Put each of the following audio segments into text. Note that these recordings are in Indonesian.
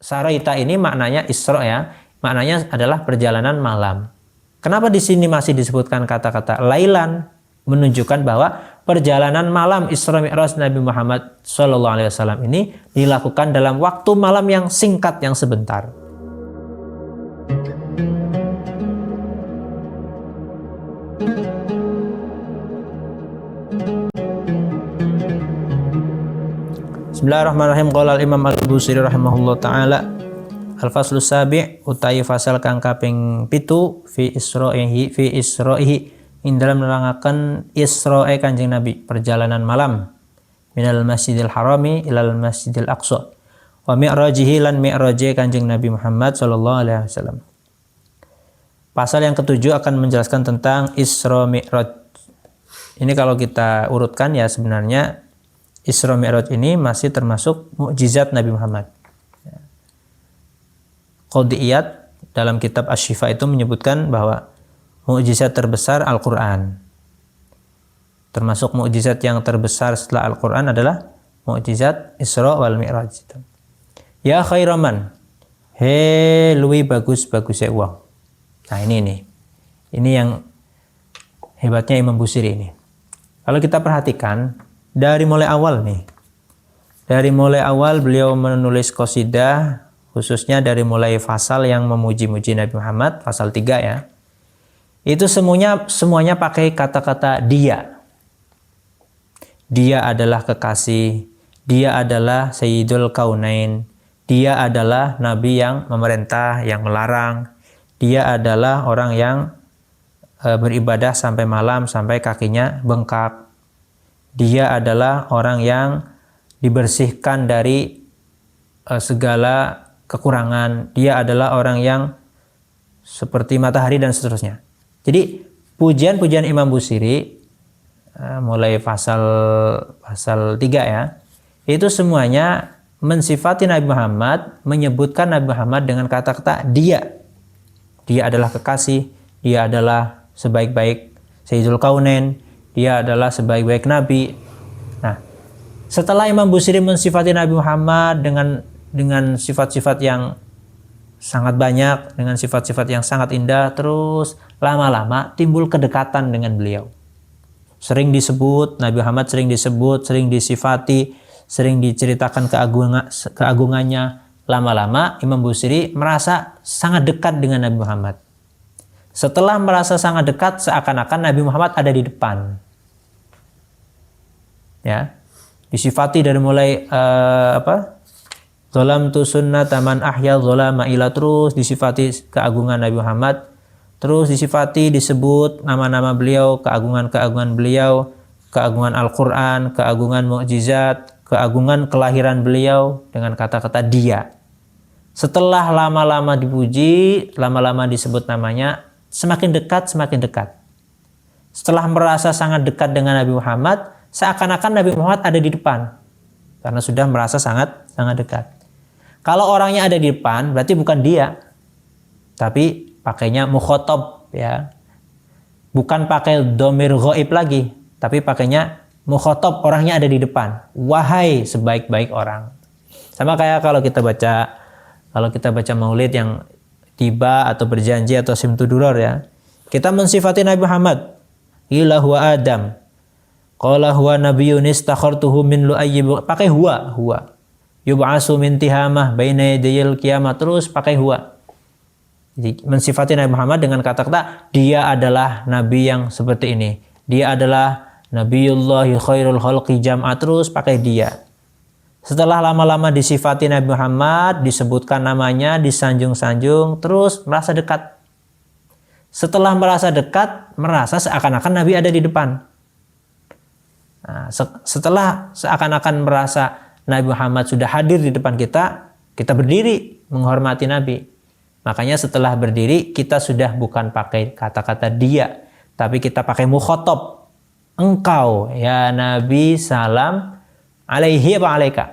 Saraita ini maknanya Isra ya. Maknanya adalah perjalanan malam. Kenapa di sini masih disebutkan kata-kata lailan? Menunjukkan bahwa perjalanan malam Isra Mi'raj Nabi Muhammad SAW ini dilakukan dalam waktu malam yang singkat, yang sebentar. Bismillahirrahmanirrahim. Qala al-Imam Al-Busiri rahimahullah taala, al-faslu sabi' utai fasal kang kaping 7 fi isra'ihi ing dalam nerangaken Isra'e Kanjeng Nabi, perjalanan malam minal Masjidil Harami ilal Masjidil Aqsa wa mi'rajihi lan mi'raje Kanjeng Nabi Muhammad sallallahu alaihi wasallam. Pasal yang ketujuh akan menjelaskan tentang Isra Mi'raj. Ini kalau kita urutkan ya, sebenarnya Isra Mi'raj ini masih termasuk mukjizat Nabi Muhammad. Qadiyat dalam kitab Asy-Syifa itu menyebutkan bahwa mukjizat terbesar Al-Quran. Termasuk mukjizat yang terbesar setelah Al-Quran adalah mukjizat Isra wal Mi'raj. Ya khairaman, he luwi bagus-bagusnya uang. Nah ini yang hebatnya Imam Busiri ini. Kalau kita perhatikan dari mulai awal nih, dari mulai awal beliau menulis qasidah, khususnya dari mulai fasal yang memuji-muji Nabi Muhammad, fasal 3 ya. Itu semuanya pakai kata-kata dia. Dia adalah kekasih, dia adalah Sayyidul Kaunain, dia adalah Nabi yang memerintah, yang melarang, dia adalah orang yang beribadah sampai malam, sampai kakinya bengkak. Dia adalah orang yang dibersihkan dari segala kekurangan. Dia adalah orang yang seperti matahari dan seterusnya. Jadi pujian-pujian Imam Busiri mulai pasal 3 ya, itu semuanya mensifati Nabi Muhammad, menyebutkan Nabi Muhammad dengan kata-kata dia. Dia adalah kekasih, dia adalah sebaik-baik Sayyidul Kaunain, dia adalah sebaik-baik Nabi. Nah, setelah Imam Busiri mensifati Nabi Muhammad dengan sifat-sifat yang sangat banyak, dengan sifat-sifat yang sangat indah, terus lama-lama timbul kedekatan dengan beliau. Sering disebut, Nabi Muhammad sering disebut, sering disifati, sering diceritakan keagungannya. Lama-lama Imam Busiri merasa sangat dekat dengan Nabi Muhammad. Setelah merasa sangat dekat, seakan-akan Nabi Muhammad ada di depan. Ya, disifati dari mulai Zolamtu sunnata man ahya zolama ila, terus disifati keagungan Nabi Muhammad, terus disebut nama-nama beliau, keagungan-keagungan beliau, keagungan Al-Quran, keagungan mukjizat, keagungan kelahiran beliau dengan kata-kata dia. Setelah lama-lama dipuji, lama-lama disebut namanya, semakin dekat. Setelah merasa sangat dekat dengan Nabi Muhammad, seakan-akan Nabi Muhammad ada di depan. Karena sudah merasa sangat dekat. Kalau orangnya ada di depan, berarti bukan dia. Tapi pakainya mukhotob ya. Bukan pakai domir ghaib lagi, tapi pakainya mukhotob, orangnya ada di depan. Wahai sebaik-baik orang. Sama kayak kalau kita baca maulid yang tiba atau berjanji atau simtuduror ya. Kita mensifati Nabi Muhammad. Ila huwa Adam. Qala huwa nabiyyun istakhartuhu min lu'ayyib. Pakai huwa. Yub'asu min tihamah baina yadayil qiyamah, terus pakai huwa. Jadi mensifati Nabi Muhammad dengan kata-kata dia adalah nabi yang seperti ini. Dia adalah nabiyullahi khairul khalqi jam'a, terus pakai dia. Setelah lama-lama disifati Nabi Muhammad, disebutkan namanya, disanjung-sanjung, terus merasa dekat. Setelah merasa dekat, merasa seakan-akan Nabi ada di depan. Nah, setelah seakan-akan merasa Nabi Muhammad sudah hadir di depan kita berdiri menghormati Nabi. Makanya setelah berdiri, kita sudah bukan pakai kata-kata dia, tapi kita pakai mukhotob. Engkau, ya Nabi, salam alaihi apa alaika?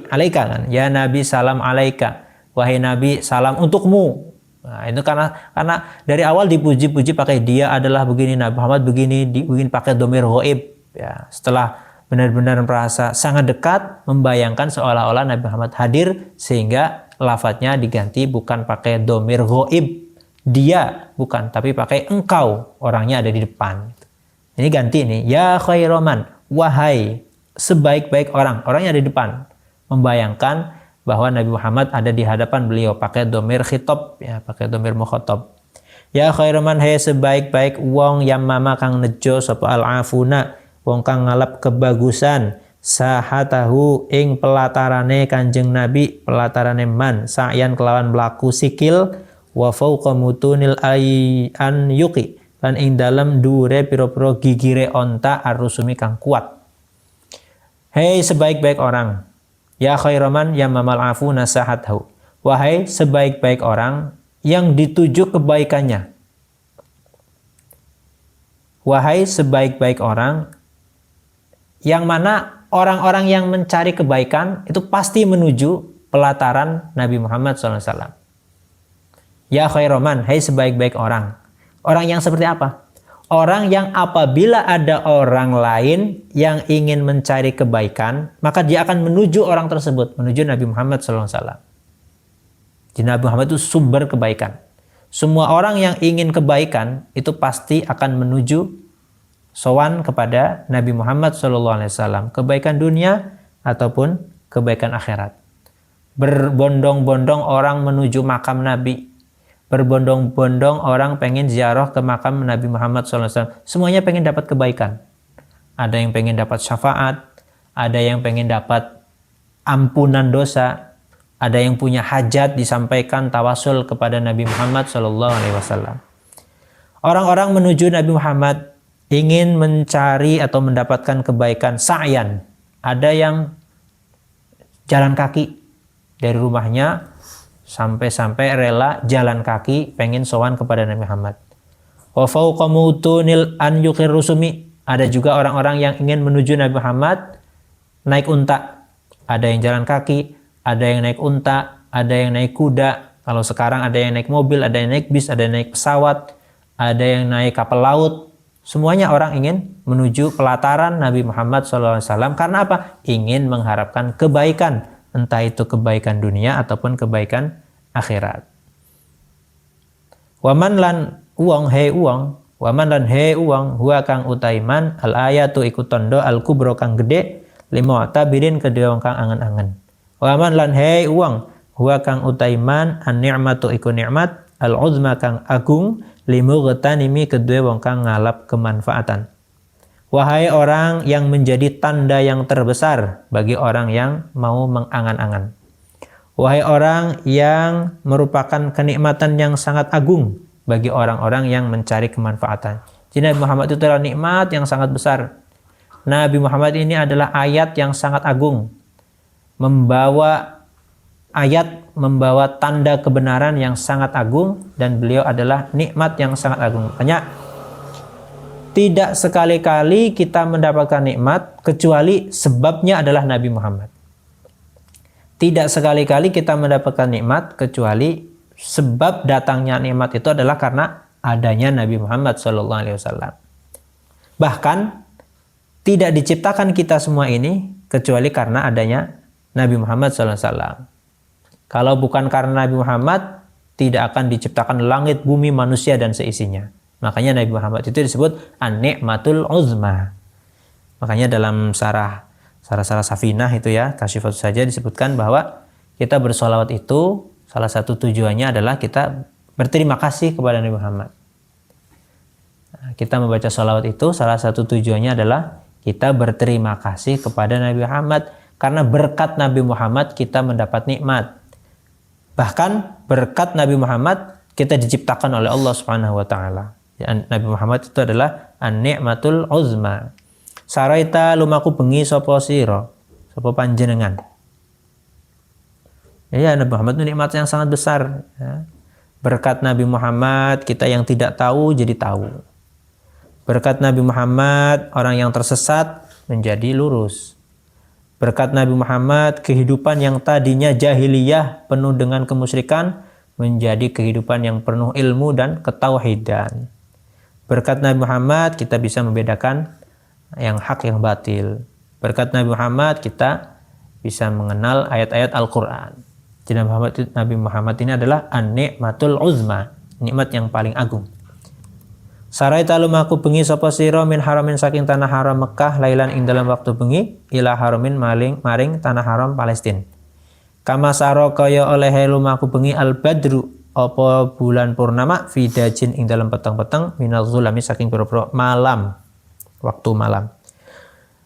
Alaika kan? Ya Nabi, salam alaika. Wahai Nabi, salam untukmu. Nah, itu karena dari awal dipuji-puji pakai dia adalah begini, Nabi Muhammad begini, pakai domir ghaib. Ya, setelah benar-benar merasa sangat dekat, membayangkan seolah-olah Nabi Muhammad hadir, sehingga lafadznya diganti bukan pakai domir ghaib, dia, bukan, tapi pakai engkau, orangnya ada di depan. Ini ganti nih, ya khairoman, wahai sebaik-baik orang, orangnya ada di depan. Membayangkan bahwa Nabi Muhammad ada di hadapan beliau, pakai domir khitab, ya, pakai domir mukhatab. Ya khairoman, hai sebaik-baik wong mama kang nejo sapa al-afuna, wong kang ngalap kebagusan, sahatahu ing pelatarane Kanjeng Nabi, pelatarane man, sa'yan kelawan mlaku sikil, wa fauqa mutunil an yuqi, lan ing dalem dure pira-pira gigire onta arusumi kang kuat. Hei sebaik-baik orang, ya khairaman mamal afu nasahathu, wahai sebaik-baik orang yang dituju kebaikannya. Wahai sebaik-baik orang yang mana orang-orang yang mencari kebaikan itu pasti menuju pelataran Nabi Muhammad SAW. Ya khairaman, hai sebaik-baik orang. Orang yang seperti apa? Orang yang apabila ada orang lain yang ingin mencari kebaikan, maka dia akan menuju orang tersebut, menuju Nabi Muhammad SAW. Jadi Nabi Muhammad itu sumber kebaikan. Semua orang yang ingin kebaikan itu pasti akan menuju sowan kepada Nabi Muhammad SAW. Kebaikan dunia ataupun kebaikan akhirat. Berbondong-bondong orang menuju makam Nabi. Berbondong-bondong orang pengen ziarah ke makam Nabi Muhammad SAW. Semuanya pengen dapat kebaikan. Ada yang pengen dapat syafaat, ada yang pengen dapat ampunan dosa, ada yang punya hajat disampaikan tawasul kepada Nabi Muhammad SAW. Orang-orang menuju Nabi Muhammad ingin mencari atau mendapatkan kebaikan sa'yan. Ada yang jalan kaki dari rumahnya sampai rela jalan kaki pengen sowan kepada Nabi Muhammad. Wa fauqa mutunil an yuqir rusumi. Ada juga orang-orang yang ingin menuju Nabi Muhammad naik unta. Ada yang jalan kaki, ada yang naik unta, ada yang naik kuda. Kalau sekarang ada yang naik mobil, ada yang naik bis, ada yang naik pesawat, ada yang naik kapal laut. Semuanya orang ingin menuju pelataran Nabi Muhammad SAW. Karena apa? Ingin mengharapkan kebaikan. Entah itu kebaikan dunia ataupun kebaikan akhirat. Waman lan uang he uang, waman lan he uang, huwa kang utaiman al ayatu ikut tondo al kubro kang gede, lima tabirin kedua wong kang angen-angen. Waman lan he uang, huwa kang utaiman an ni'matu iku nikmat, al uzma kang agung, limu getanimi kedua wong kang ngalap kemanfaatan. Wahai orang yang menjadi tanda yang terbesar bagi orang yang mau mengangan-angan. Wahai orang yang merupakan kenikmatan yang sangat agung bagi orang-orang yang mencari kemanfaatan. Jadi Nabi Muhammad itu adalah nikmat yang sangat besar. Nabi Muhammad ini adalah ayat yang sangat agung. Membawa tanda kebenaran yang sangat agung, dan beliau adalah nikmat yang sangat agung. Makanya tidak sekali-kali kita mendapatkan nikmat kecuali sebabnya adalah Nabi Muhammad. Tidak sekali-kali kita mendapatkan nikmat kecuali sebab datangnya nikmat itu adalah karena adanya Nabi Muhammad SAW. Bahkan tidak diciptakan kita semua ini kecuali karena adanya Nabi Muhammad SAW. Kalau bukan karena Nabi Muhammad, tidak akan diciptakan langit, bumi, manusia, dan seisinya. Makanya Nabi Muhammad itu disebut an-ni'matul uzma. Makanya dalam sarah Safinah itu ya, Kasyifatus saja disebutkan bahwa kita bersolawat itu salah satu tujuannya adalah kita berterima kasih kepada Nabi Muhammad. Kita membaca solawat itu salah satu tujuannya adalah kita berterima kasih kepada Nabi Muhammad, karena berkat Nabi Muhammad kita mendapat nikmat. Bahkan berkat Nabi Muhammad kita diciptakan oleh Allah Subhanahu wa taala. Nabi Muhammad itu adalah an-ni'matul uzma. Saraita lumaku bengi sapa sira, sapa panjenengan. Ya, Nabi Muhammad itu nikmat yang sangat besar. Ya. Berkat Nabi Muhammad kita yang tidak tahu jadi tahu. Berkat Nabi Muhammad orang yang tersesat menjadi lurus. Berkat Nabi Muhammad kehidupan yang tadinya jahiliyah penuh dengan kemusyrikan menjadi kehidupan yang penuh ilmu dan ketauhidan. Berkat Nabi Muhammad kita bisa membedakan yang hak yang batil. Berkat Nabi Muhammad kita bisa mengenal ayat-ayat Al-Quran. Jadi Nabi Muhammad ini adalah an-ni'matul uzma, nikmat yang paling agung. Saraita lumaku bengi sapa sira min haramin saking tanah haram Mekah lailan ing dalam waktu bengi ila haramin maring tanah haram Palestina. Kama saro kaya oleh lumaku bengi al-badru apa bulan purnama fidajin ing dalam petang-petang minal zulami saking pira-pira malam, waktu malam.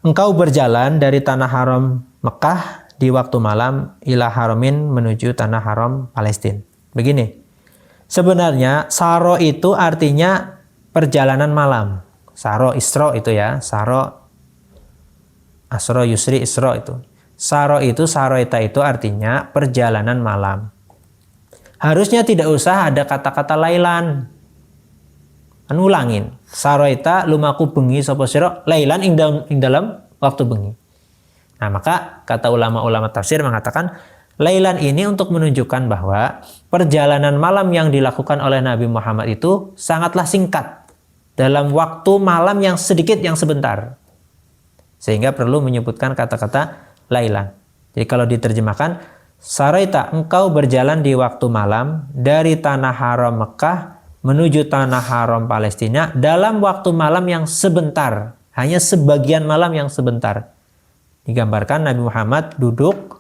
Engkau berjalan dari tanah haram Mekah di waktu malam ila haramin menuju tanah haram Palestina. Begini, sebenarnya saro itu artinya perjalanan malam. Saro Isra itu ya, Saro Asro Yusri Isra itu. Saro itu, saroita itu artinya perjalanan malam. Harusnya tidak usah ada kata-kata lailan. Ulangin. Saroita lumaku bengi sapa sira lailan ing dalam waktu bengi. Nah, maka kata ulama-ulama tafsir mengatakan lailan ini untuk menunjukkan bahwa perjalanan malam yang dilakukan oleh Nabi Muhammad itu sangatlah singkat. Dalam waktu malam yang sedikit, yang sebentar. Sehingga perlu menyebutkan kata-kata lailan. Jadi kalau diterjemahkan, Saraita, engkau berjalan di waktu malam dari tanah haram Mekah menuju tanah haram Palestina dalam waktu malam yang sebentar. Hanya sebagian malam yang sebentar. Digambarkan Nabi Muhammad duduk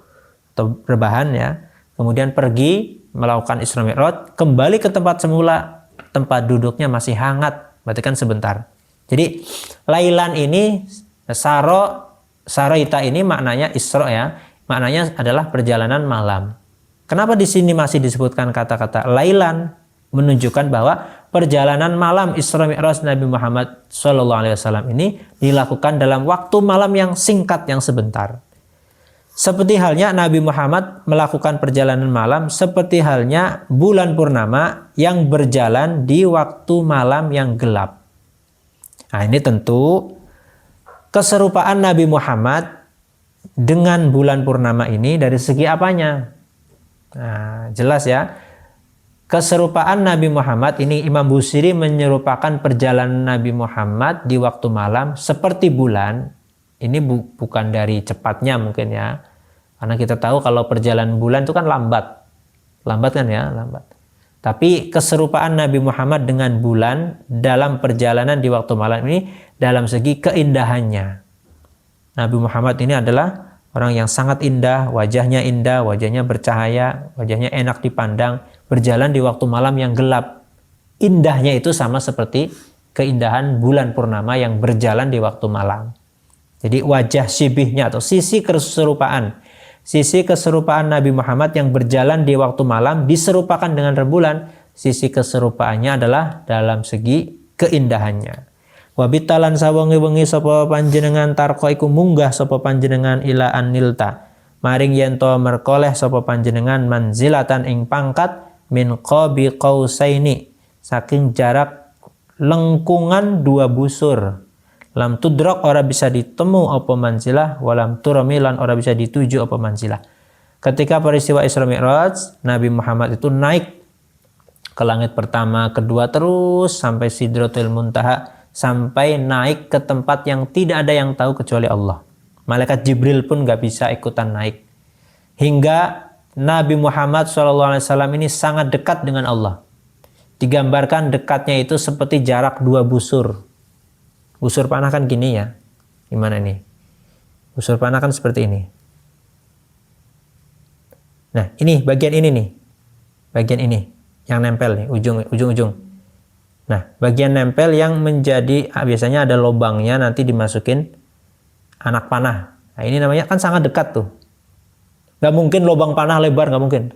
atau rebahan ya. Kemudian pergi melakukan Isra Mi'raj, kembali ke tempat semula, tempat duduknya masih hangat. Berarti kan sebentar. Jadi lailan ini saroita ini maknanya Isra ya. Maknanya adalah perjalanan malam. Kenapa di sini masih disebutkan kata-kata lailan? Menunjukkan bahwa perjalanan malam Isra Mi'raj Nabi Muhammad SAW ini dilakukan dalam waktu malam yang singkat, yang sebentar. Seperti halnya Nabi Muhammad melakukan perjalanan malam seperti halnya bulan purnama yang berjalan di waktu malam yang gelap. Nah, ini tentu keserupaan Nabi Muhammad dengan bulan purnama ini dari segi apanya? Nah, jelas ya. Keserupaan Nabi Muhammad ini Imam Busiri menyerupakan perjalanan Nabi Muhammad di waktu malam seperti bulan. Ini bukan dari cepatnya mungkin ya. Karena kita tahu kalau perjalanan bulan itu kan lambat. Lambat kan ya, lambat. Tapi keserupaan Nabi Muhammad dengan bulan dalam perjalanan di waktu malam ini dalam segi keindahannya. Nabi Muhammad ini adalah orang yang sangat indah, wajahnya bercahaya, wajahnya enak dipandang, berjalan di waktu malam yang gelap. Indahnya itu sama seperti keindahan bulan purnama yang berjalan di waktu malam. Jadi wajah syibihnya atau sisi keserupaan Nabi Muhammad yang berjalan di waktu malam diserupakan dengan rembulan. Sisi keserupaannya adalah dalam segi keindahannya. Wabitalan sawengi-wengi sapa panjenengan tarko iku munggah sapa panjenengan ila anilta. Maring yento merkoleh sapa panjenengan manzilatan ing pangkat min qabi qausaini saking jarak lengkungan 2 busur. Lam tudrak ora bisa ditemu apa manzilah, walam turamilan ora bisa dituju apa manzilah. Ketika peristiwa Isra Mi'raj, Nabi Muhammad itu naik ke langit pertama, kedua terus sampai Sidratul Muntaha, sampai naik ke tempat yang tidak ada yang tahu kecuali Allah. Malaikat Jibril pun gak bisa ikutan naik. Hingga Nabi Muhammad SAW ini sangat dekat dengan Allah. Digambarkan dekatnya itu seperti jarak 2 busur. Busur panah kan gini ya. Gimana ini? Busur panah kan seperti ini. Nah, ini bagian ini nih. Bagian ini yang nempel nih, ujung-ujung. Nah, bagian nempel yang menjadi biasanya ada lubangnya nanti dimasukin anak panah. Nah, ini namanya kan sangat dekat tuh. Gak mungkin lubang panah lebar, gak mungkin.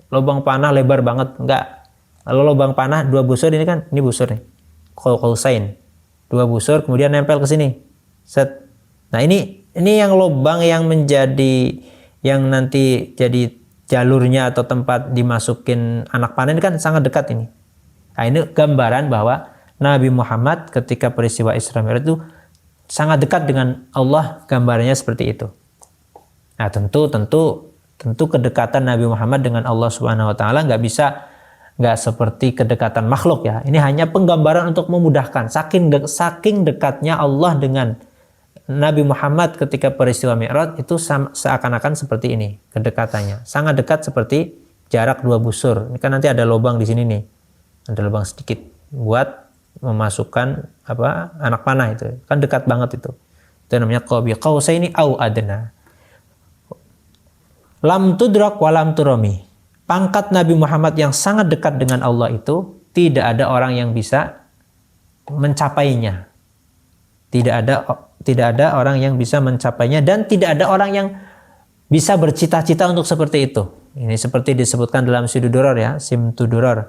Lubang panah lebar banget, enggak. Kalau lubang panah 2 busur ini kan, ini busur nih. Qausain. 2 busur kemudian nempel ke sini. Set. Nah, ini yang lubang yang menjadi yang nanti jadi jalurnya atau tempat dimasukin anak panah ini kan sangat dekat ini. Nah, ini gambaran bahwa Nabi Muhammad ketika peristiwa Isra Mi'raj itu sangat dekat dengan Allah, gambarnya seperti itu. Nah, tentu kedekatan Nabi Muhammad dengan Allah Subhanahu wa taala nggak seperti kedekatan makhluk ya. Ini hanya penggambaran untuk memudahkan. Saking dekatnya Allah dengan Nabi Muhammad ketika peristiwa Mi'raj itu seakan-akan seperti ini kedekatannya. Sangat dekat seperti jarak 2 busur. Ini kan nanti ada lubang di sini nih. Ada lubang sedikit buat memasukkan anak panah itu. Kan dekat banget itu. Itu namanya qabi qausaini au adna. Lam tudrak wa lam turami. Pangkat Nabi Muhammad yang sangat dekat dengan Allah itu tidak ada orang yang bisa mencapainya. Tidak ada orang yang bisa mencapainya dan tidak ada orang yang bisa bercita-cita untuk seperti itu. Ini seperti disebutkan dalam Simtuduror ya, Simtuduror.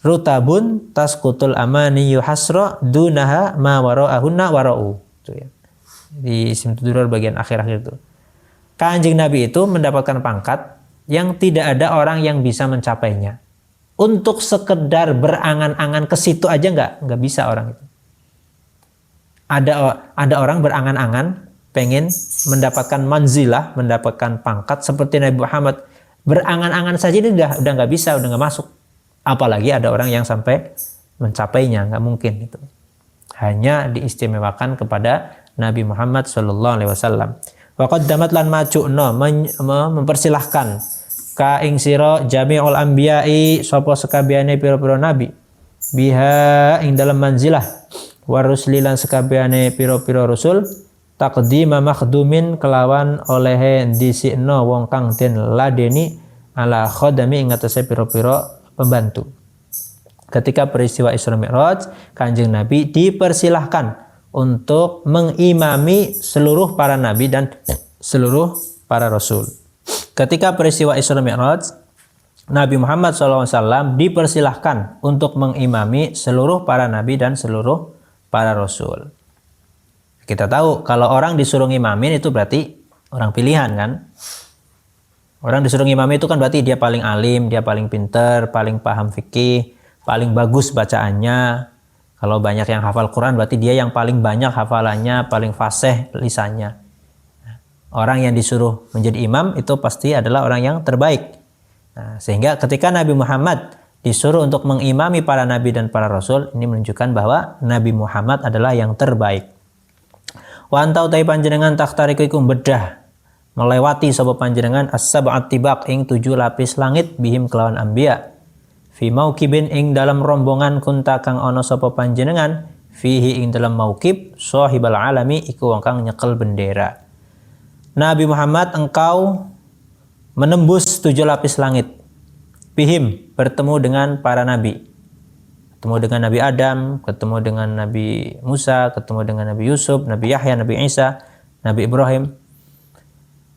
Rutabun tasqutul amaniyu hasra dunaha ma wara'ahunna wara'u. Itu ya. Di Simtuduror bagian akhir-akhir itu. Kanjeng Nabi itu mendapatkan pangkat yang tidak ada orang yang bisa mencapainya. Untuk sekedar berangan-angan ke situ aja nggak bisa orang itu. Ada orang berangan-angan pengen mendapatkan manzilah, mendapatkan pangkat seperti Nabi Muhammad. Berangan-angan saja ini udah nggak bisa, udah nggak masuk. Apalagi ada orang yang sampai mencapainya, nggak mungkin itu. Hanya diistimewakan kepada Nabi Muhammad SAW. Waqaddamat lan maju'no mempersilahkan ka ing sira jami'ul anbiya'i sapa sekabehane pira-pira nabi biha ing dalam manzilah warusli lan sekabehane pira-pira rasul taqdima makhdumin kelawan olehe dhisikno wong kang den ladeni ala khadami ing atase pira-pira pembantu. Ketika peristiwa Isra Mi'raj, Kanjeng Nabi dipersilahkan untuk mengimami seluruh para nabi dan seluruh para rasul. Ketika peristiwa Isra Mi'raj, Nabi Muhammad SAW dipersilahkan untuk mengimami seluruh para nabi dan seluruh para rasul. Kita tahu kalau orang disuruh ngimamin itu berarti orang pilihan kan. Orang disuruh ngimami itu kan berarti dia paling alim, dia paling pinter, paling paham fikih, paling bagus bacaannya. Kalau banyak yang hafal Quran berarti dia yang paling banyak hafalannya, paling fasih lisannya. Orang yang disuruh menjadi imam itu pasti adalah orang yang terbaik. Nah, sehingga ketika Nabi Muhammad disuruh untuk mengimami para nabi dan para rasul, ini menunjukkan bahwa Nabi Muhammad adalah yang terbaik. Wa antau tai panjenengan takhtariku iku bedah melewati sapa panjenengan as-sab'at tibaq ing 7 lapis langit bihim kelawan anbiya fi mauqibin ing dalam rombongan kunta kang ana sapa panjenengan fihi ing dalam mauqib sahibal alami iku wong kang nyekel bendera. Nabi Muhammad engkau menembus 7 lapis langit bihim bertemu dengan para nabi, ketemu dengan Nabi Adam, ketemu dengan Nabi Musa, ketemu dengan Nabi Yusuf, Nabi Yahya, Nabi Isa, Nabi Ibrahim.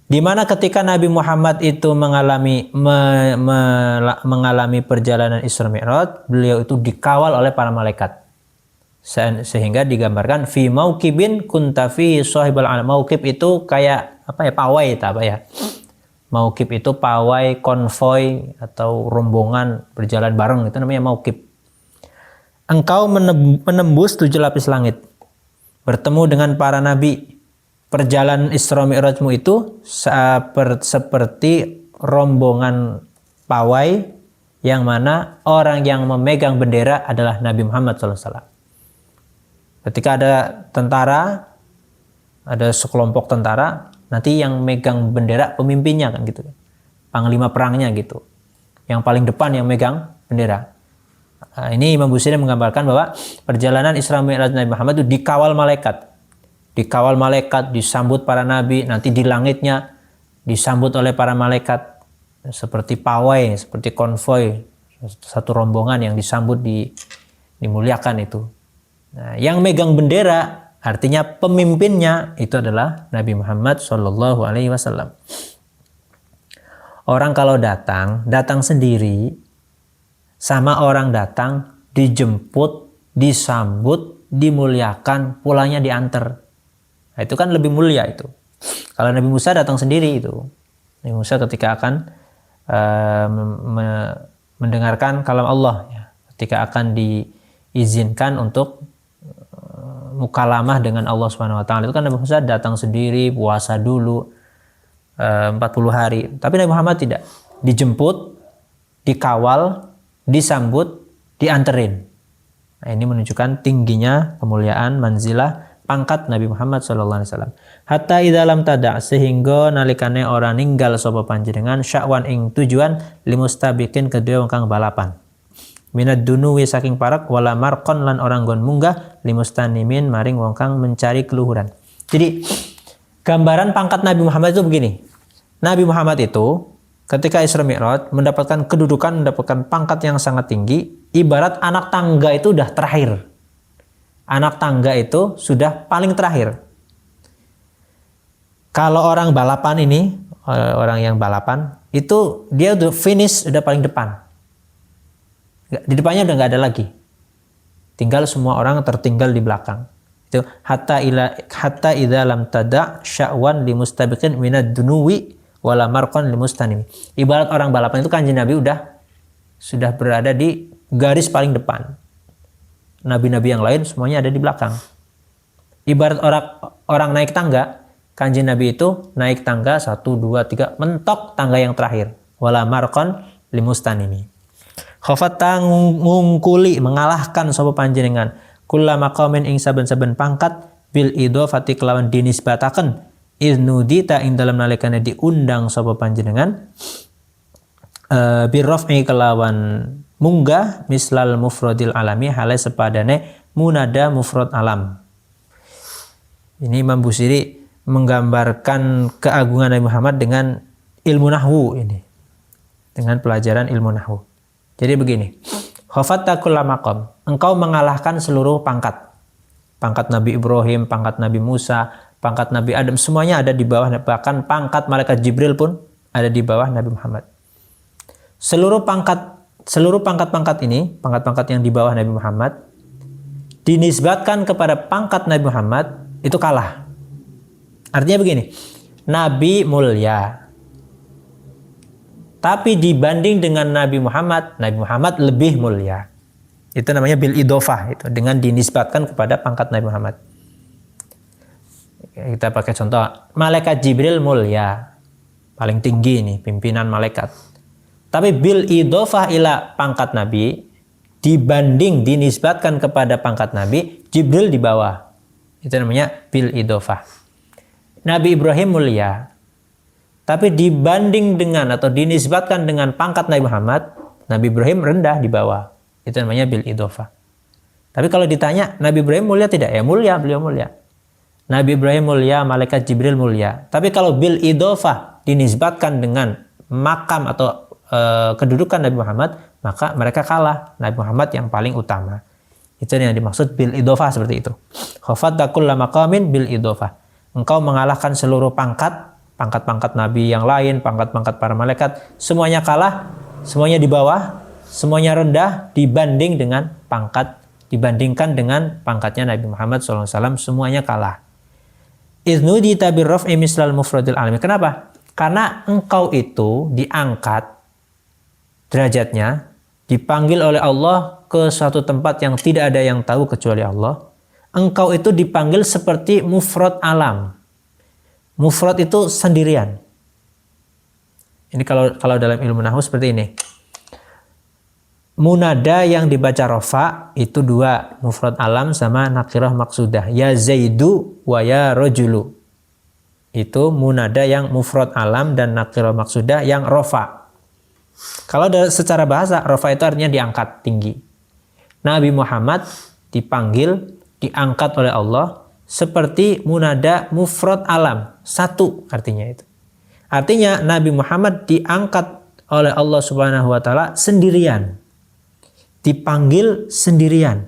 Di mana ketika Nabi Muhammad itu mengalami perjalanan Isra Mi'raj, beliau itu dikawal oleh para malaikat. Sehingga digambarkan fi mauqibin kunta fi sahibal alam. Mauqib itu kayak pawai Mauqib itu pawai, konvoi atau rombongan berjalan bareng, itu namanya mauqib. Engkau menembus 7 lapis langit, bertemu dengan para nabi. Perjalanan Isra Mi'rajmu itu seperti rombongan pawai yang mana orang yang memegang bendera adalah Nabi Muhammad SAW. Ketika ada tentara, ada sekelompok tentara, nanti yang megang bendera pemimpinnya kan gitu, panglima perangnya gitu, yang paling depan yang megang bendera. Nah, ini Imam Busiri menggambarkan bahwa perjalanan Isra Mi'raj Nabi Muhammad itu dikawal malaikat, disambut para nabi, nanti di langitnya disambut oleh para malaikat seperti pawai, seperti konvoi, satu rombongan yang disambut dimuliakan itu. Nah, yang megang bendera artinya pemimpinnya itu adalah Nabi Muhammad SAW. Orang kalau datang sendiri, sama orang datang dijemput, disambut, dimuliakan, pulangnya diantar. Nah, itu kan lebih mulia itu. Kalau Nabi Musa datang sendiri itu. Nabi Musa ketika akan mendengarkan kalam Allah, ya, ketika akan diizinkan untuk mukalamah dengan Allah Subhanahu wa taala, itu kan Nabi Musa datang sendiri, puasa dulu 40 hari. Tapi Nabi Muhammad tidak. Dijemput, dikawal, disambut, dianterin. Nah, ini menunjukkan tingginya kemuliaan manzilah pangkat Nabi Muhammad sallallahu alaihi wasallam. Hatta idza lam tada, sehingga nalikane ora ninggal sapa panjenengan sya'wan ing tujuan limustabiqin kedua wong kang balapan. Minad dunuwi saking parak wala marqon lan orang gon munggah limustanimin maring wong kang mencari keluhuran. Jadi gambaran pangkat Nabi Muhammad itu begini. Nabi Muhammad itu ketika Isra Mi'raj mendapatkan kedudukan, mendapatkan pangkat yang sangat tinggi, ibarat anak tangga itu udah terakhir. Anak tangga itu sudah paling terakhir. Kalau orang balapan ini, orang yang balapan, itu dia udah finish, udah paling depan. Di depannya udah nggak ada lagi. Tinggal semua orang tertinggal di belakang. Itu hatta idza lam tada sya'wan limustabiqin minad dunuwi wala marqan limustanimi. Ibarat orang balapan itu Kanjeng Nabi sudah berada di garis paling depan. Nabi-nabi yang lain semuanya ada di belakang. Ibarat orang naik tangga, Kanjeng Nabi itu naik tangga 1 2 3 mentok tangga yang terakhir. Wala marqan limustanimi. Khafata ngungkuli mengalahkan sapa panjenengan kullama qaumin ing saben-saben pangkat bil idhofati kelawan dinisbataken iznudita ing dalam nalikane diundang sapa panjenengan birraf'i kelawan munggah mislal mufradil alami hale sepadane munada mufrad alam. Ini Imam Busiri menggambarkan keagungan Nabi Muhammad dengan ilmu nahwu ini. Dengan pelajaran ilmu nahwu. Jadi begini, khafatta kulla maqam, engkau mengalahkan seluruh pangkat. Pangkat Nabi Ibrahim, pangkat Nabi Musa, pangkat Nabi Adam, semuanya ada di bawah, bahkan pangkat malaikat Jibril pun ada di bawah Nabi Muhammad. Seluruh pangkat-pangkat ini, pangkat-pangkat yang di bawah Nabi Muhammad, dinisbatkan kepada pangkat Nabi Muhammad, itu kalah. Artinya begini, Nabi mulia. Tapi dibanding dengan Nabi Muhammad lebih mulia. Itu namanya bil idhofah, itu dengan dinisbatkan kepada pangkat Nabi Muhammad. Kita pakai contoh, malaikat Jibril mulia, paling tinggi nih, pimpinan malaikat. Tapi bil idhofah ila pangkat Nabi, dibanding dinisbatkan kepada pangkat Nabi, Jibril di bawah. Itu namanya bil idhofah. Nabi Ibrahim mulia. Tapi dibanding dengan atau dinisbatkan dengan pangkat Nabi Muhammad, Nabi Ibrahim rendah di bawah. Itu namanya bil idhofah. Tapi kalau ditanya, Nabi Ibrahim mulia tidak? Ya mulia, beliau mulia. Nabi Ibrahim mulia, malaikat Jibril mulia. Tapi kalau bil idhofah dinisbatkan dengan makam atau kedudukan Nabi Muhammad, maka mereka kalah. Nabi Muhammad yang paling utama. Itu yang dimaksud bil idhofah seperti itu. Khafatta kulla maqamin bil idhofah. Engkau mengalahkan seluruh pangkat-pangkat Nabi yang lain, pangkat-pangkat para malaikat, semuanya kalah, semuanya di bawah, semuanya rendah dibandingkan dengan pangkatnya Nabi Muhammad SAW, semuanya kalah. Iznudita birraf'i mislal mufradil alami. Kenapa? Karena engkau itu diangkat derajatnya, dipanggil oleh Allah ke suatu tempat yang tidak ada yang tahu kecuali Allah. Engkau itu dipanggil seperti mufrad alam. Mufrad itu sendirian. Ini kalau dalam ilmu nahwu seperti ini. Munada yang dibaca rafa itu dua, mufrad alam sama nakirah maksudah. Ya Zaidu wa ya rajulu. Itu munada yang mufrad alam dan nakirah maksudah yang rafa. Kalau secara bahasa rafa itu artinya diangkat tinggi. Nabi Muhammad dipanggil, diangkat oleh Allah seperti munada mufrad alam, satu artinya itu. Artinya Nabi Muhammad diangkat oleh Allah Subhanahu wa taala sendirian. Dipanggil sendirian.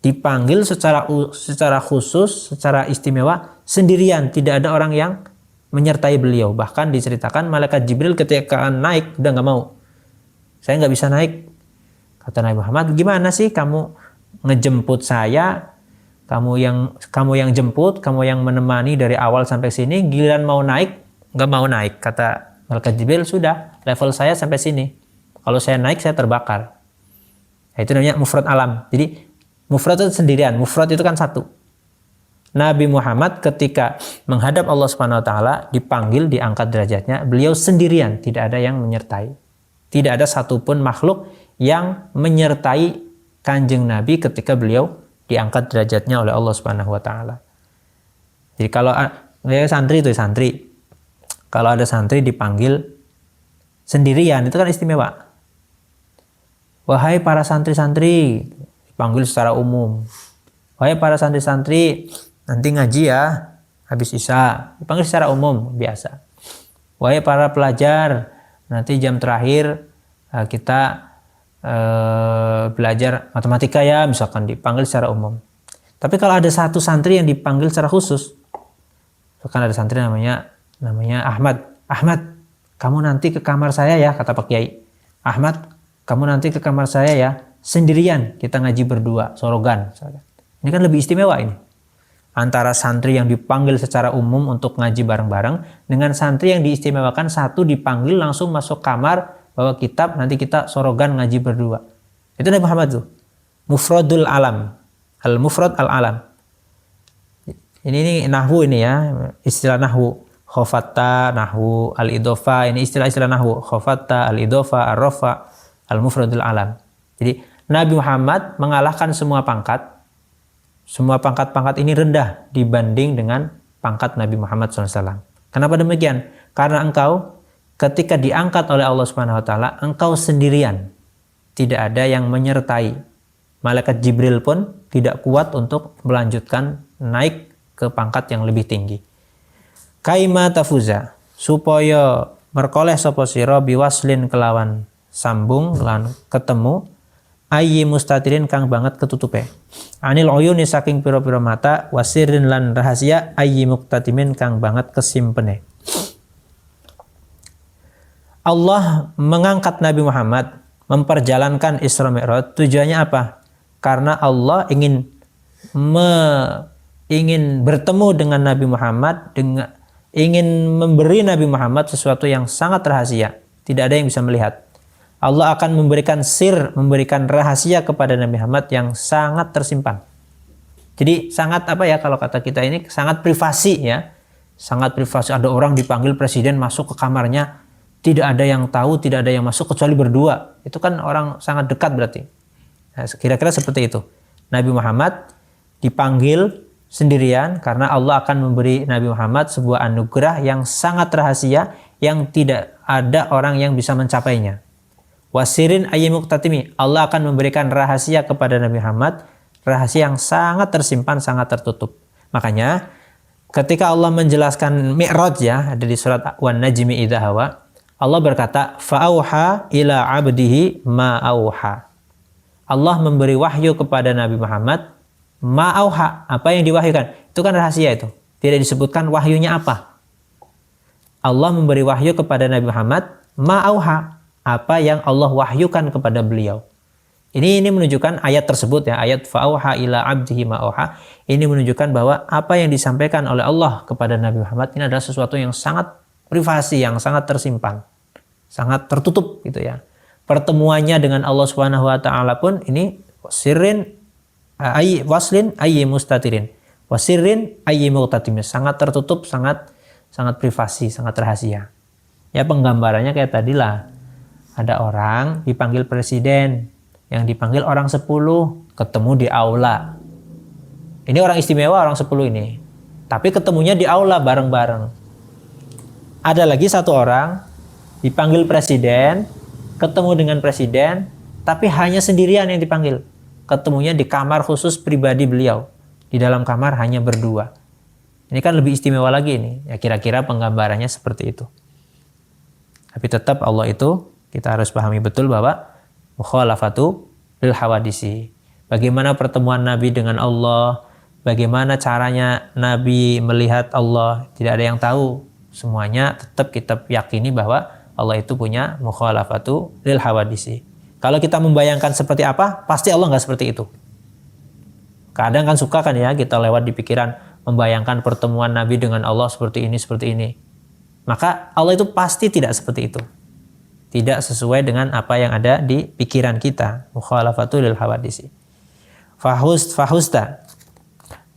Dipanggil secara khusus, secara istimewa sendirian, tidak ada orang yang menyertai beliau. Bahkan diceritakan malaikat Jibril ketika naik udah nggak mau. Saya nggak bisa naik. Kata Nabi Muhammad, gimana sih kamu ngejemput saya? Kamu yang jemput, kamu yang menemani dari awal sampai sini, giliran mau naik, nggak mau naik. Kata malaikat Jibril, sudah, level saya sampai sini. Kalau saya naik, saya terbakar. Nah, itu namanya mufrad alam. Jadi, mufrad itu sendirian, mufrad itu kan satu. Nabi Muhammad ketika menghadap Allah Subhanahu wa taala, dipanggil, diangkat derajatnya, beliau sendirian, tidak ada yang menyertai. Tidak ada satupun makhluk yang menyertai Kanjeng Nabi ketika beliau diangkat derajatnya oleh Allah Subhanahu wa taala. Jadi kalau santri itu santri. Kalau ada santri dipanggil sendirian itu kan istimewa. Wahai para santri-santri, dipanggil secara umum. Wahai para santri-santri, nanti ngaji ya habis isya, dipanggil secara umum biasa. Wahai para pelajar, nanti jam terakhir kita belajar matematika ya, misalkan dipanggil secara umum. Tapi kalau ada satu santri yang dipanggil secara khusus, misalkan ada santri namanya Ahmad, kamu nanti ke kamar saya ya, kata Pak Kiai. Ahmad, kamu nanti ke kamar saya ya, sendirian, kita ngaji berdua, sorogan. Ini kan lebih istimewa ini. Antara santri yang dipanggil secara umum untuk ngaji bareng-bareng, dengan santri yang diistimewakan satu dipanggil langsung masuk kamar, bawa kitab, nanti kita sorogan ngaji berdua. Itu Nabi Muhammad tuh. Mufradul alam. Al-mufrad al-alam. Ini nahwu ini ya, istilah nahwu. Khofatta, nahwu, al-idofa, ini istilah-istilah nahwu. Khofatta, al-idofa, ar-rafa, al-mufradul alam. Jadi Nabi Muhammad mengalahkan semua pangkat. Semua pangkat-pangkat ini rendah dibanding dengan pangkat Nabi Muhammad SAW. Kenapa demikian? Karena engkau ketika diangkat oleh Allah Subhanahu Wa Taala, engkau sendirian. Tidak ada yang menyertai. Malaikat Jibril pun tidak kuat untuk melanjutkan naik ke pangkat yang lebih tinggi. Kaima tafuza, supaya merkoleh sapa sira biwaslin kelawan sambung lan ketemu ayyi mustatirin kang banget ketutupe. Anil uyuni saking pira-pira mata wasirin lan rahasia ayyi muktatimin kang banget kesimpene. Allah mengangkat Nabi Muhammad, memperjalankan Isra Mi'raj, tujuannya apa? Karena Allah ingin bertemu dengan Nabi Muhammad, ingin memberi Nabi Muhammad sesuatu yang sangat rahasia, tidak ada yang bisa melihat. Allah akan memberikan memberikan rahasia kepada Nabi Muhammad yang sangat tersimpan. Jadi sangat kalau kata kita ini sangat privasi ya. Sangat privasi. Ada orang dipanggil presiden masuk ke kamarnya, tidak ada yang tahu, tidak ada yang masuk kecuali berdua. Itu kan orang sangat dekat berarti. Nah, kira-kira seperti itu. Nabi Muhammad dipanggil sendirian karena Allah akan memberi Nabi Muhammad sebuah anugerah yang sangat rahasia yang tidak ada orang yang bisa mencapainya. Wasirin ayyimuktatimi, Allah akan memberikan rahasia kepada Nabi Muhammad, rahasia yang sangat tersimpan, sangat tertutup. Makanya ketika Allah menjelaskan Mi'raj ya, ada di surat Wan Najmi idza hawa, Allah berkata fa'auha ila 'abdihi ma auha. Allah memberi wahyu kepada Nabi Muhammad ma'auha, apa yang diwahyukan. Itu kan rahasia itu. Tidak disebutkan wahyunya apa. Allah memberi wahyu kepada Nabi Muhammad ma'auha, apa yang Allah wahyukan kepada beliau. Ini menunjukkan ayat tersebut ya, ayat fa'auha ila 'abdihi ma'auha. Ini menunjukkan bahwa apa yang disampaikan oleh Allah kepada Nabi Muhammad ini adalah sesuatu yang sangat privasi, yang sangat tersimpan, sangat tertutup gitu ya. Pertemuannya dengan Allah Subhanahu wa taala pun ini waslin ayyi mustatirin. Wasirin ayyi muqtatimin. Sangat tertutup, sangat privasi, sangat rahasia. Ya penggambarannya kayak tadilah. Ada orang dipanggil presiden, yang dipanggil orang 10 ketemu di aula. Ini orang istimewa orang 10 ini. Tapi ketemunya di aula bareng-bareng. Ada lagi satu orang dipanggil presiden, ketemu dengan presiden, tapi hanya sendirian yang dipanggil. Ketemunya di kamar khusus pribadi beliau. Di dalam kamar hanya berdua. Ini kan lebih istimewa lagi ini. Ya kira-kira penggambarannya seperti itu. Tapi tetap Allah itu kita harus pahami betul bahwa mukhalafatu lil hawadisi. Bagaimana pertemuan Nabi dengan Allah, bagaimana caranya Nabi melihat Allah, tidak ada yang tahu. Semuanya tetap kita yakini bahwa Allah itu punya mukhalafatu lil hawadisi. Kalau kita membayangkan seperti apa, pasti Allah nggak seperti itu. Kadang kan suka kan ya kita lewat di pikiran membayangkan pertemuan Nabi dengan Allah seperti ini, seperti ini. Maka Allah itu pasti tidak seperti itu. Tidak sesuai dengan apa yang ada di pikiran kita. Mukhalafatu lil hawadisi. Fahusta.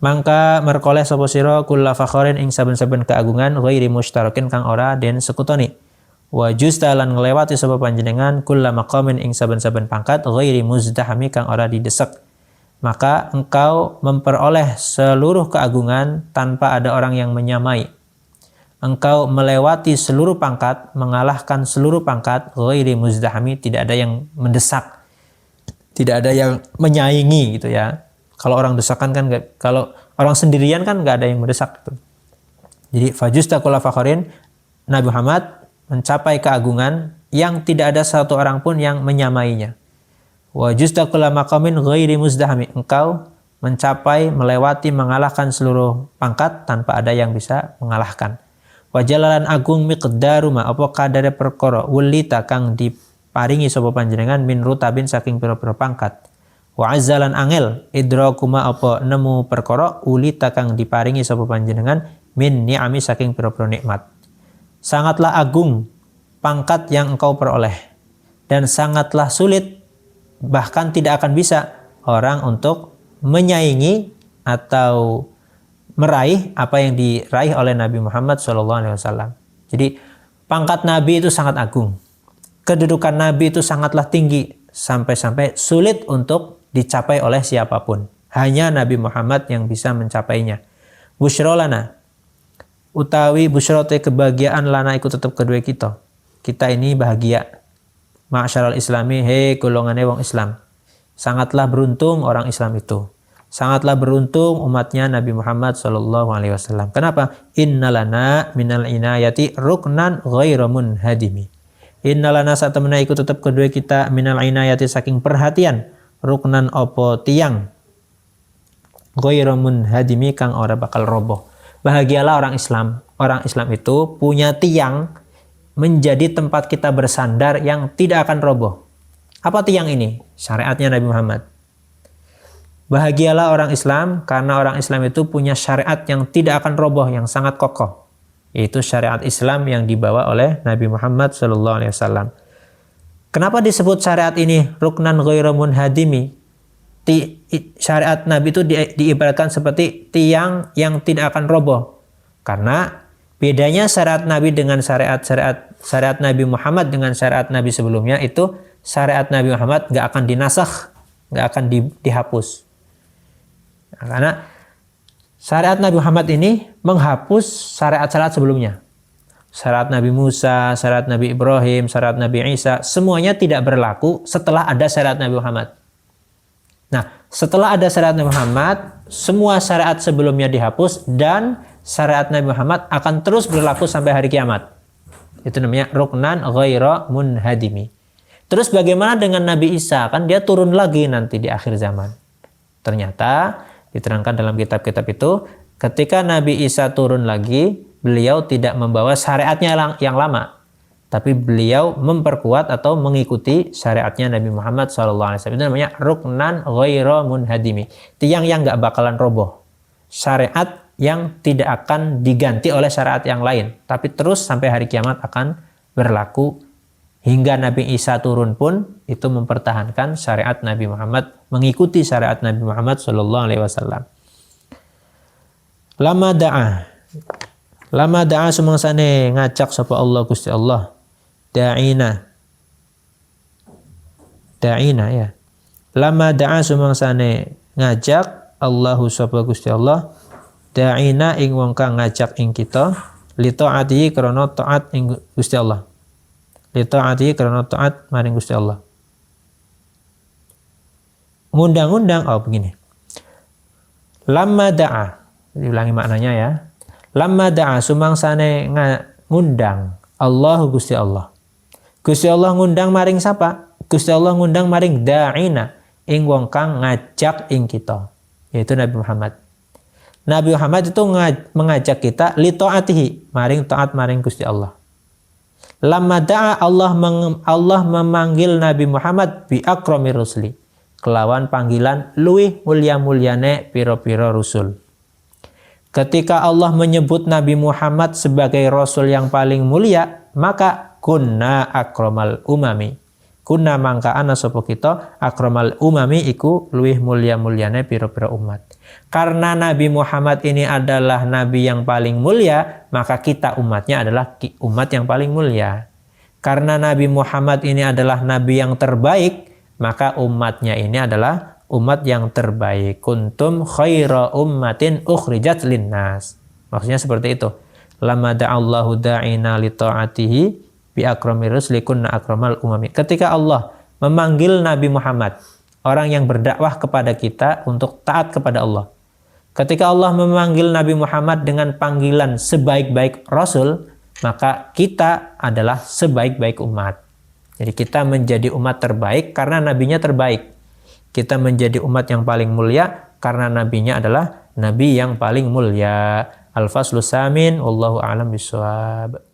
Mangka merkoleh sapa sira kulla fakhorin ing saben-saben keagungan ghairi mushtarakin kang ora den sekutoni. Wa justalan nglewati sapa panjenengan kulla maqamin ing saben-saben pangkat ghairi muzdahami kang ora didesek. maka engkau memperoleh seluruh keagungan tanpa ada orang yang menyamai. Engkau melewati seluruh pangkat, mengalahkan seluruh pangkat, ghairi muzdahami, tidak ada yang mendesak, tidak ada yang menyaingi gitu ya. Kalau orang desakan kan, kalau orang sendirian kan nggak ada yang mendesak gitu. Jadi fajusta kulla fakharin, Nabi Muhammad mencapai keagungan yang tidak ada satu orang pun yang menyamainya. Wa justa kulla maqamin ghairi muzdahami, engkau mencapai, melewati, mengalahkan seluruh pangkat tanpa ada yang bisa mengalahkan. Wajalalan agung miqdaru ma apa kadare perkara wulita kang diparingi sapa panjenengan min rutabin saking pira-pira pangkat. Wa azzalan angel idrakuma apa nemu perkara ulita kang diparingi sapa panjenengan min ni'ami saking pira-pira nikmat. Sangatlah agung pangkat yang engkau peroleh dan sangatlah sulit, bahkan tidak akan bisa orang untuk menyaingi atau meraih apa yang diraih oleh Nabi Muhammad SAW. Jadi pangkat Nabi itu sangat agung. Kedudukan Nabi itu sangatlah tinggi sampai-sampai sulit untuk dicapai oleh siapapun. Hanya Nabi Muhammad yang bisa mencapainya. Busyra lana, utawi busyra te kebahagiaan lana ikut tetap kedua kita. Kita ini bahagia. Ma'asyaral islami, hei golongane wong Islam. Sangatlah beruntung orang Islam itu. Sangatlah beruntung umatnya Nabi Muhammad SAW. Kenapa? Innalana minal inayati ruknan ghairu munhadimi. Innalana saat temena ikut tetap kedua kita minal inayati saking perhatian. Ruknan opo tiang. Ghairu munhadimi kang ora bakal roboh. Bahagialah orang Islam. Orang Islam itu punya tiang menjadi tempat kita bersandar yang tidak akan roboh. Apa tiang ini? Syariatnya Nabi Muhammad. Bahagialah orang Islam karena orang Islam itu punya syariat yang tidak akan roboh, yang sangat kokoh. Yaitu syariat Islam yang dibawa oleh Nabi Muhammad SAW. Kenapa disebut syariat ini ruknan ghairu munhadimi? Syariat Nabi itu diibaratkan seperti tiang yang tidak akan roboh. Karena bedanya syariat Nabi dengan syariat Nabi Muhammad dengan syariat Nabi sebelumnya itu syariat Nabi Muhammad nggak akan dinasakh, nggak akan dihapus. Karena syariat Nabi Muhammad ini menghapus syariat-syariat sebelumnya. Syariat Nabi Musa, syariat Nabi Ibrahim, syariat Nabi Isa, semuanya tidak berlaku setelah ada syariat Nabi Muhammad. Nah, setelah ada syariat Nabi Muhammad, semua syariat sebelumnya dihapus dan syariat Nabi Muhammad akan terus berlaku sampai hari kiamat. Itu namanya ruknan ghairu munhadimi. Terus bagaimana dengan Nabi Isa? Kan dia turun lagi nanti di akhir zaman. Ternyata diterangkan dalam kitab-kitab itu, ketika Nabi Isa turun lagi, beliau tidak membawa syariatnya yang lama, tapi beliau memperkuat atau mengikuti syariatnya Nabi Muhammad SAW. Itu namanya ruknan ghairu munhadimi, tiang yang nggak bakalan roboh, syariat yang tidak akan diganti oleh syariat yang lain, tapi terus sampai hari kiamat akan berlaku. Hingga Nabi Isa turun pun itu mempertahankan syariat Nabi Muhammad, mengikuti syariat Nabi Muhammad SAW. Lama da'a sumangsane ngajak sapa Allah Gusti Allah. Da'ina ya. Lama da'a sumangsane ngajak Allahu sapa Gusti Allah. Da'ina ing wong kang ngajak ing kita li ta'ati krana taat ing Gusti Allah. Li ta'ati karena taat maring Gusti Allah. Ngundang-undang begini. Lamma da'a, diulangi maknanya ya. Lamma da'a sumangsane ngundang Allahu Gusti Allah. Gusti Allah ngundang maring sapa? Gusti Allah ngundang maring da'ina ing wong kang ngajak ing kita, yaitu Nabi Muhammad. Nabi Muhammad itu mengajak kita li ta'atihi, maring taat maring Gusti Allah. Lamma da'a Allah memanggil Nabi Muhammad bi akramir rusli, kelawan panggilan luwih mulia-mulyane pira-pira rusul. Ketika Allah menyebut Nabi Muhammad sebagai rasul yang paling mulia, maka kunna akramal umami. Kunna mangka ana sapa kita akramal umami iku luwih mulia-mulyane pira-pira umat. Karena Nabi Muhammad ini adalah nabi yang paling mulia, maka kita umatnya adalah umat yang paling mulia. Karena Nabi Muhammad ini adalah nabi yang terbaik, maka umatnya ini adalah umat yang terbaik. Kuntum khaira ummatin ukhrijat linnas. Maksudnya seperti itu. Lama da'allahu da'ina li ta'atihi bi akramir rusli kunna akramal umami. Ketika Allah memanggil Nabi Muhammad, orang yang berdakwah kepada kita untuk taat kepada Allah. Ketika Allah memanggil Nabi Muhammad dengan panggilan sebaik-baik Rasul, maka kita adalah sebaik-baik umat. Jadi kita menjadi umat terbaik karena nabinya terbaik. Kita menjadi umat yang paling mulia karena nabinya adalah nabi yang paling mulia. Al-Faslu Samin, wallahu a'lam bishawab.